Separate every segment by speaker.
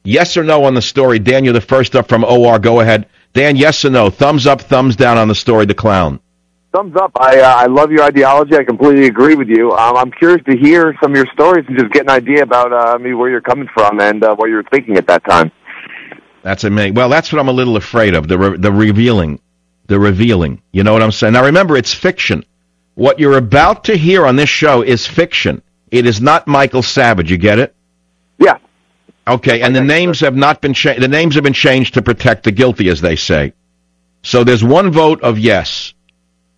Speaker 1: Yes or no on the story? Dan, you're the first up from OR. Go ahead. Dan, yes or no? Thumbs up, thumbs down on the story, The Clown.
Speaker 2: Thumbs up. I love your ideology. I completely agree with you. I'm curious to hear some of your stories and just get an idea about where you're coming from and what you were thinking at that time.
Speaker 1: That's amazing. Well, that's what I'm a little afraid of, the revealing. The revealing. You know what I'm saying? Now, remember, it's fiction. What you're about to hear on this show is fiction. It is not Michael Savage. You get it?
Speaker 2: Yeah.
Speaker 1: Okay, and the names have not been changed. The names have been changed to protect the guilty, as they say. So there's one vote of yes.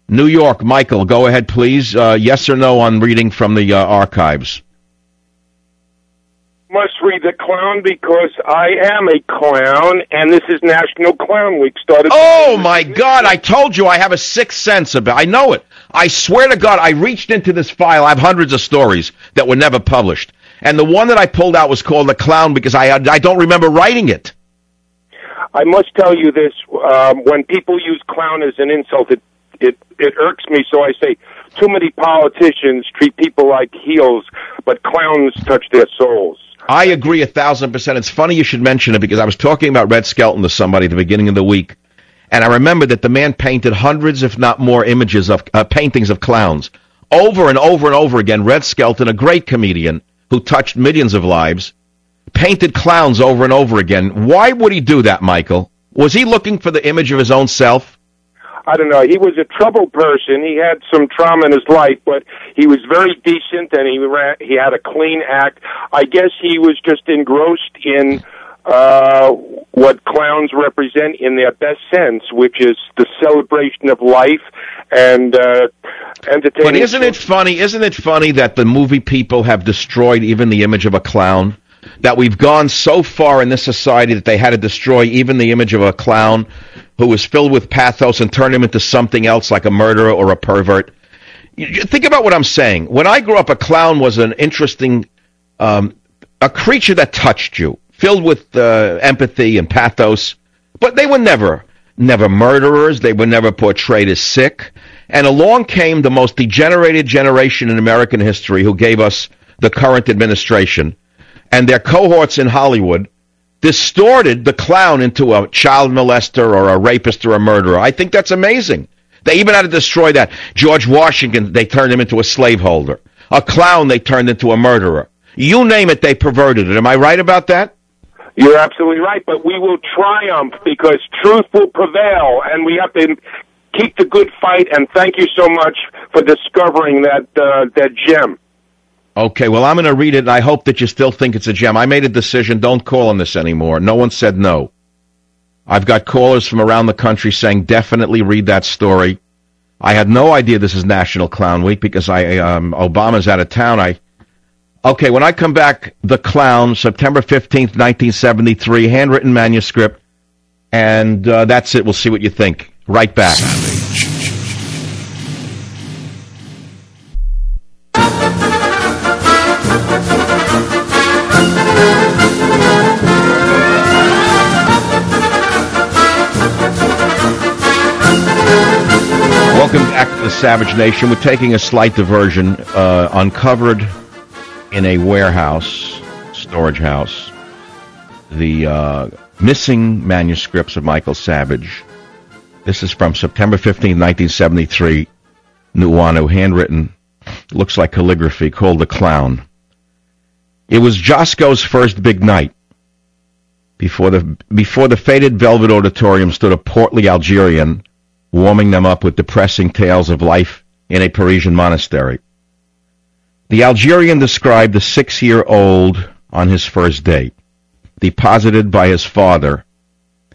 Speaker 1: New York, Michael, go ahead, please. Yes or no on reading from the archives?
Speaker 3: Must read The Clown because I am a clown, and this is National Clown Week.
Speaker 1: Oh, my God, I told you I have a sixth sense about it. I know it. I swear to God, I reached into this file. I have hundreds of stories that were never published. And the one that I pulled out was called The Clown because I don't remember writing it.
Speaker 3: I must tell you this. When people use clown as an insult, it irks me, so I say, too many politicians treat people like heels, but clowns touch their souls.
Speaker 1: I agree 1,000%. It's funny you should mention it because I was talking about Red Skelton to somebody at the beginning of the week, and I remember that the man painted hundreds, if not more, images of paintings of clowns. Over and over and over again, Red Skelton, a great comedian who touched millions of lives, painted clowns over and over again. Why would he do that, Michael? Was he looking for the image of his own self?
Speaker 3: I don't know. He was a troubled person. He had some trauma in his life, but he was very decent, and he had a clean act. I guess he was just engrossed in what clowns represent in their best sense, which is the celebration of life and entertainment.
Speaker 1: But isn't it funny? Isn't it funny that the movie people have destroyed even the image of a clown? That we've gone so far in this society that they had to destroy even the image of a clown who was filled with pathos and turn him into something else like a murderer or a pervert. Think about what I'm saying. When I grew up, a clown was an interesting, a creature that touched you, filled with empathy and pathos, but they were never murderers. They were never portrayed as sick. And along came the most degenerated generation in American history who gave us the current administration, and their cohorts in Hollywood distorted the clown into a child molester or a rapist or a murderer. I think that's amazing. They even had to destroy that. George Washington, they turned him into a slaveholder. A clown, they turned into a murderer. You name it, they perverted it. Am I right about that?
Speaker 3: You're absolutely right, but we will triumph because truth will prevail, and we have to keep the good fight, and thank you so much for discovering that gem.
Speaker 1: Okay, well, I'm going to read it, and I hope that you still think it's a gem. I made a decision. Don't call on this anymore. No one said no. I've got callers from around the country saying definitely read that story. I had no idea this is National Clown Week because Obama's out of town. Okay, when I come back, The Clown, September 15th, 1973, handwritten manuscript, and that's it. We'll see what you think. Right back. Savage. Welcome back to the Savage Nation. We're taking a slight diversion. Uncovered in a warehouse, storage house, the missing manuscripts of Michael Savage. This is from September 15, 1973. Nuuanu, handwritten, looks like calligraphy, called The Clown. It was Josco's first big night. Before the faded Velvet Auditorium stood a portly Algerian, warming them up with depressing tales of life in a Parisian monastery. The Algerian described the 6-year-old on his first date, deposited by his father,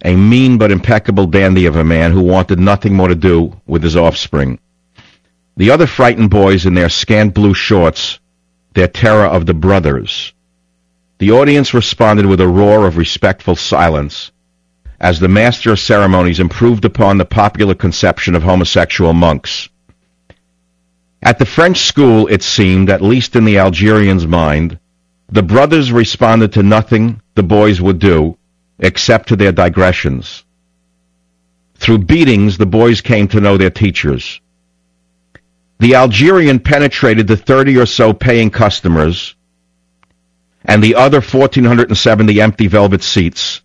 Speaker 1: a mean but impeccable dandy of a man who wanted nothing more to do with his offspring. The other frightened boys in their scant blue shorts, their terror of the brothers. The audience responded with a roar of respectful silence as the master of ceremonies improved upon the popular conception of homosexual monks. At the French school, it seemed, at least in the Algerian's mind, the brothers responded to nothing the boys would do except to their digressions. Through beatings, the boys came to know their teachers. The Algerian penetrated the 30 or so paying customers and the other 1,470 empty velvet seats,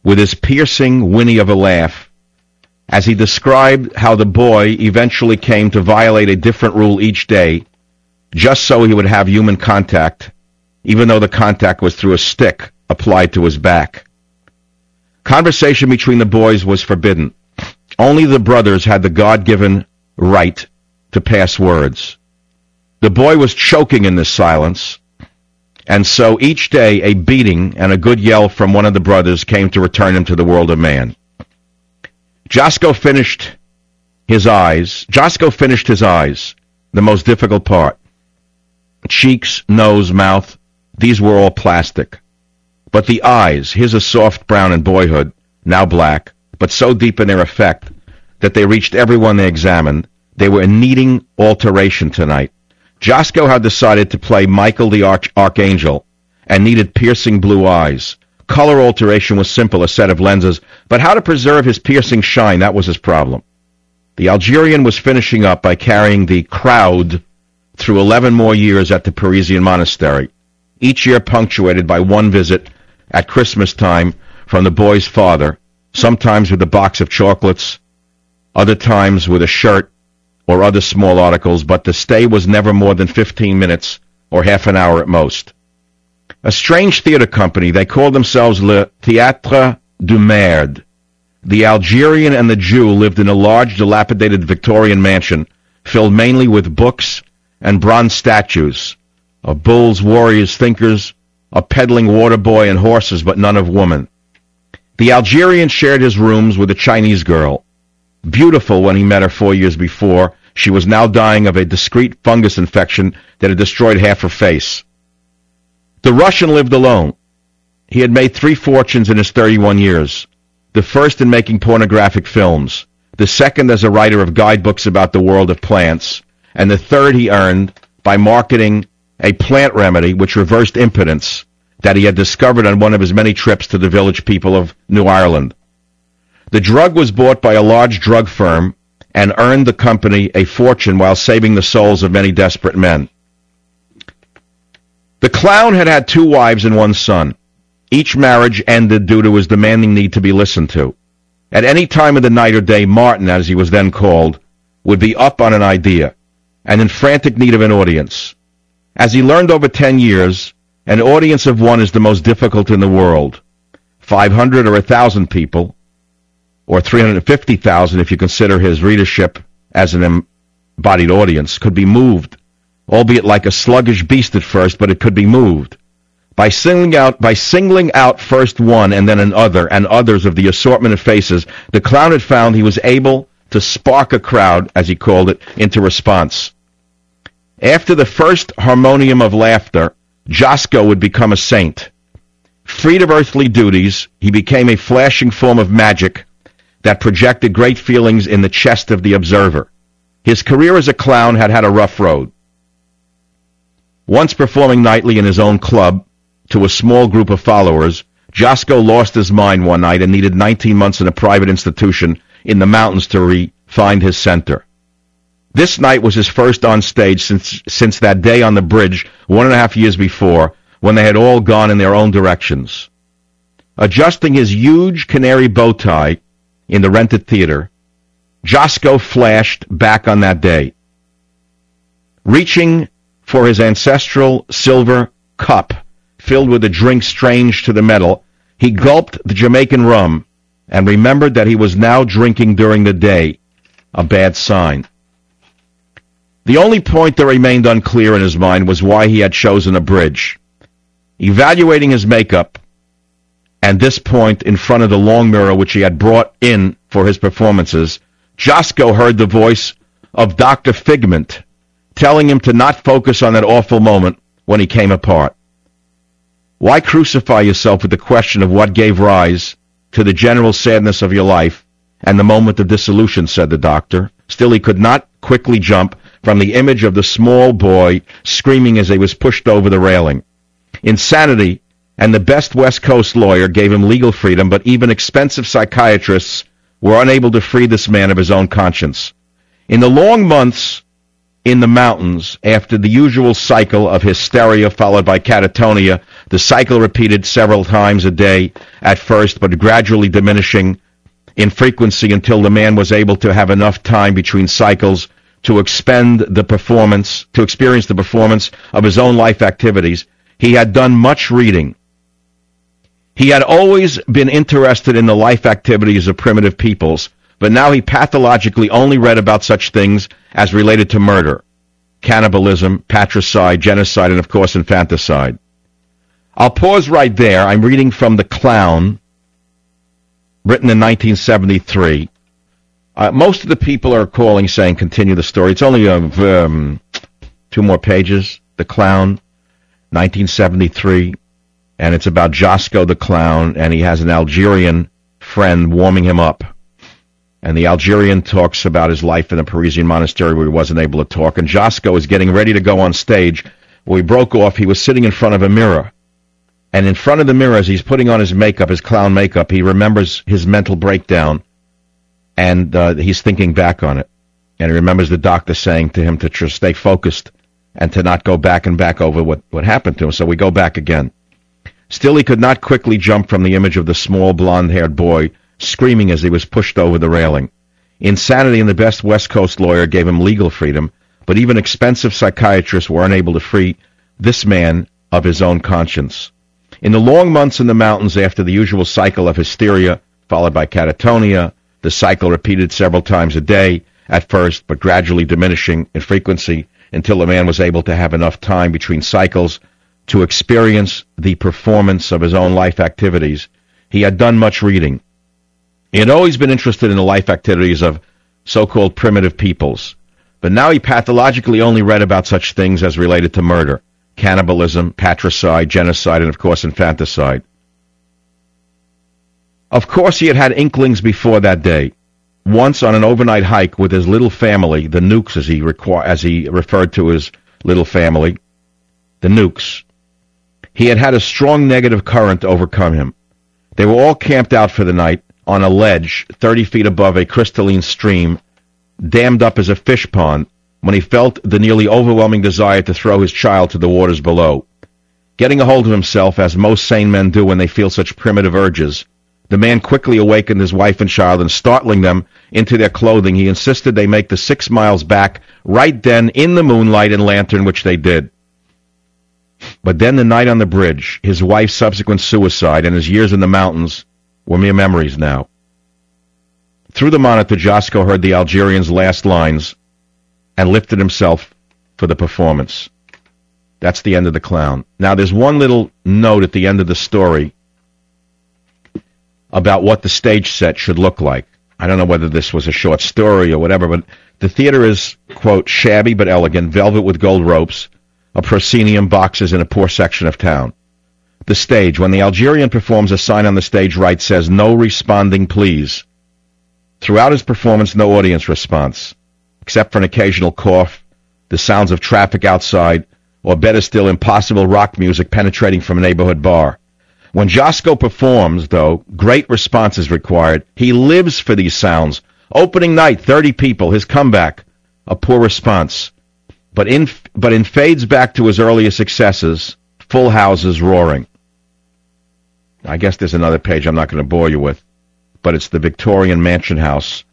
Speaker 1: with his piercing whinny of a laugh, as he described how the boy eventually came to violate a different rule each day, just so he would have human contact, even though the contact was through a stick applied to his back. Conversation between the boys was forbidden. Only the brothers had the God-given right to pass words. The boy was choking in this silence, and so each day a beating and a good yell from one of the brothers came to return him to the world of man. Josco finished his eyes, the most difficult part. Cheeks, nose, mouth, these were all plastic. But the eyes, his a soft brown in boyhood, now black, but so deep in their effect that they reached everyone they examined. They were needing alteration tonight. Josco had decided to play Michael the Archangel and needed piercing blue eyes. Color alteration was simple, a set of lenses, but how to preserve his piercing shine, that was his problem. The Algerian was finishing up by carrying the crowd through 11 more years at the Parisian monastery, each year punctuated by one visit at Christmas time from the boy's father, sometimes with a box of chocolates, other times with a shirt or other small articles, but the stay was never more than 15 minutes or half an hour at most. A strange theater company, they called themselves Le Théâtre du Merde. The Algerian and the Jew lived in a large, dilapidated Victorian mansion filled mainly with books and bronze statues of bulls, warriors, thinkers, a peddling water boy, and horses, but none of woman. The Algerian shared his rooms with a Chinese girl. Beautiful when he met her 4 years before, she was now dying of a discreet fungus infection that had destroyed half her face. The Russian lived alone. He had made 3 fortunes in his 31 years. The first in making pornographic films, the second as a writer of guidebooks about the world of plants, and the third he earned by marketing a plant remedy which reversed impotence that he had discovered on one of his many trips to the village people of New Ireland. The drug was bought by a large drug firm and earned the company a fortune while saving the souls of many desperate men. The clown had had 2 wives and 1 son. Each marriage ended due to his demanding need to be listened to. At any time of the night or day, Martin, as he was then called, would be up on an idea and in frantic need of an audience. As he learned over 10 years, an audience of 1 is the most difficult in the world. 500 or 1,000 people, or 350,000 if you consider his readership as an embodied audience, could be moved, albeit like a sluggish beast at first, but it could be moved. By singling out first one and then another and others of the assortment of faces, the clown had found he was able to spark a crowd, as he called it, into response. After the first harmonium of laughter, Josco would become a saint. Freed of earthly duties, he became a flashing form of magic that projected great feelings in the chest of the observer. His career as a clown had had a rough road. Once performing nightly in his own club to a small group of followers, Josco lost his mind one night and needed 19 months in a private institution in the mountains to find his center. This night was his first on stage since that day on the bridge 1.5 years before, when they had all gone in their own directions. Adjusting his huge canary bow tie in the rented theater, Josco flashed back on that day. Reaching for his ancestral silver cup filled with a drink strange to the metal, he gulped the Jamaican rum and remembered that he was now drinking during the day, a bad sign. The only point that remained unclear in his mind was why he had chosen a bridge. Evaluating his makeup, and this point in front of the long mirror which he had brought in for his performances, Josco heard the voice of Dr. Figment telling him to not focus on that awful moment when he came apart. Why crucify yourself with the question of what gave rise to the general sadness of your life and the moment of dissolution, said the doctor. Still, he could not quickly jump from the image of the small boy screaming as he was pushed over the railing. Insanity and the best West Coast lawyer gave him legal freedom, but even expensive psychiatrists were unable to free this man of his own conscience. In the long months in the mountains after the usual cycle of hysteria followed by catatonia. The cycle repeated several times a day at first, but gradually diminishing in frequency until the man was able to have enough time between cycles to experience the performance of his own life activities. He had done much reading. He had always been interested in the life activities of primitive peoples, but now he pathologically only read about such things as related to murder, cannibalism, patricide, genocide, and of course infanticide. I'll pause right there. I'm reading from The Clown, written in 1973. Most of the people are calling saying continue the story. It's only 2 more pages. The Clown, 1973, and it's about Josco the Clown, and he has an Algerian friend warming him up. And the Algerian talks about his life in a Parisian monastery where he wasn't able to talk. And Josco is getting ready to go on stage. When we broke off, he was sitting in front of a mirror. And in front of the mirror, as he's putting on his makeup, his clown makeup, he remembers his mental breakdown. And he's thinking back on it. And he remembers the doctor saying to him to just stay focused and to not go back and back over what happened to him. So we go back again. Still, he could not quickly jump from the image of the small blonde-haired boy screaming as he was pushed over the railing. Insanity and the best West Coast lawyer gave him legal freedom, but even expensive psychiatrists were unable to free this man of his own conscience. In the long months in the mountains after the usual cycle of hysteria, followed by catatonia, the cycle repeated several times a day at first, but gradually diminishing in frequency until the man was able to have enough time between cycles to experience the performance of his own life activities. He had done much reading. He had always been interested in the life activities of so-called primitive peoples, but now he pathologically only read about such things as related to murder, cannibalism, patricide, genocide, and of course infanticide. Of course he had had inklings before that day. Once on an overnight hike with his little family, the Nukes as he referred to his little family, the Nukes, he had had a strong negative current overcome him. They were all camped out for the night on a ledge 30 feet above a crystalline stream, dammed up as a fish pond, when he felt the nearly overwhelming desire to throw his child to the waters below. Getting a hold of himself, as most sane men do when they feel such primitive urges, the man quickly awakened his wife and child, and startling them into their clothing, he insisted they make the 6 miles back right then in the moonlight and lantern, which they did. But then the night on the bridge, his wife's subsequent suicide, and his years in the mountains were mere memories now. Through the monitor, Josco heard the Algerian's last lines and lifted himself for the performance. That's the end of The Clown. Now, there's one little note at the end of the story about what the stage set should look like. I don't know whether this was a short story or whatever, but the theater is, quote, shabby but elegant, velvet with gold ropes, a proscenium, boxes in a poor section of town. The stage. When the Algerian performs, a sign on the stage right says, "No responding, please." Throughout his performance, no audience response, except for an occasional cough, the sounds of traffic outside, or better still, impossible rock music penetrating from a neighborhood bar. When Josco performs, though, great response is required. He lives for these sounds. Opening night, 30 people. His comeback, a poor response. But in fades back to his earlier successes, full houses roaring. I guess there's another page I'm not going to bore you with, but it's the Victorian mansion house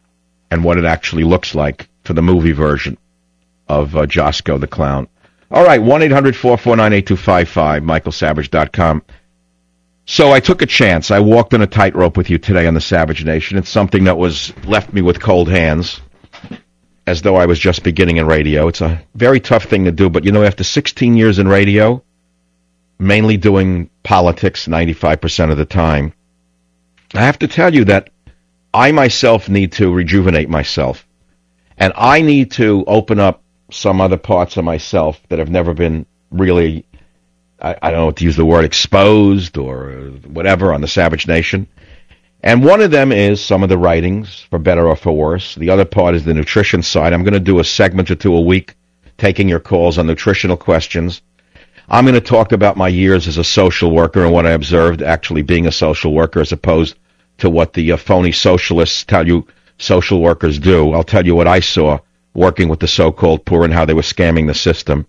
Speaker 1: and what it actually looks like for the movie version of Josco the Clown. All right, 1-800-449-8255, michaelsavage.com. So I took a chance. I walked on a tightrope with you today on the Savage Nation. It's something that left me with cold hands, as though I was just beginning in radio. It's a very tough thing to do, but after 16 years in radio, mainly doing politics 95% of the time, I have to tell you that I myself need to rejuvenate myself. And I need to open up some other parts of myself that have never been really, I don't know what to use the word, exposed or whatever on the Savage Nation. And one of them is some of the writings, for better or for worse. The other part is the nutrition side. I'm going to do a segment or two a week, taking your calls on nutritional questions. I'm going to talk about my years as a social worker and what I observed actually being a social worker, as opposed to what the phony socialists tell you social workers do. I'll tell you what I saw working with the so-called poor and how they were scamming the system.